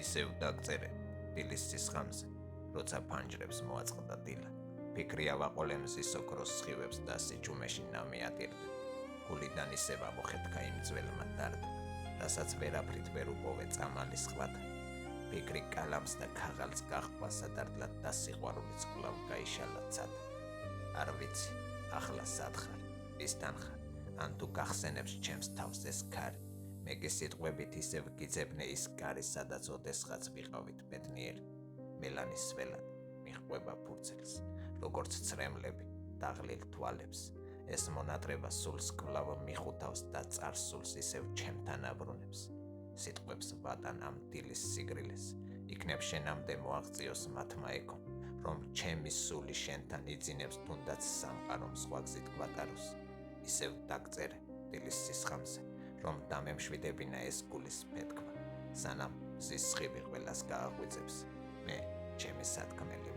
ისევ დაგწერე დილის სისხამზე, როცა ფანჯრებს მოაწყდა დილა. ფიქრი ავაყოლე მზის ოქროს სხივებს და სიჩუმეში ნამიადირდა. გულიდან ისევ ამოხეთქა იმ ძველმა დარდმა, რასაც ვერაფრით ვერ უპოვე წამალი სხვათა. ფიქრი კალამს და ქაღალდს გაჰყვა სადარდლად და სიყვარულიც კვლავ გაიშალა ცად. არ ვიცი, ახლა სად ხარ, ისთან ხარ, ან თუ გახსენებს ჩემს თავს ეს ქარი, მეგე სიტყვებით ისევ გიძებნე ის კარი, სადაც ოდესღაც ვიყავით ბედნიერი. მელანის სველად მიჰყვება ფურცელს, როგორც ცრემლები დაღლილ თვალებს. ეს მონატრება სულს კვლავ მიხუთავს და წარსულს ისევ ჩემთან აბრუნებს. სიტყვებს ვატან ამ დილის სიგრილეს, იქნებ შენამდე მოაღწიოს მათმა ეკომ, რომ ჩემი სული შენთან იძინებს თუნდაც სამყარომ სხვა გზით გვატაროს. ისევ დაგწერე დილის სისხამზე, რომ დამემშვიდებინა ეს გულის ფეთქმა, სანამ მზის სხივი ყველას გააღვიძებს. მე ჩემი სათქმელი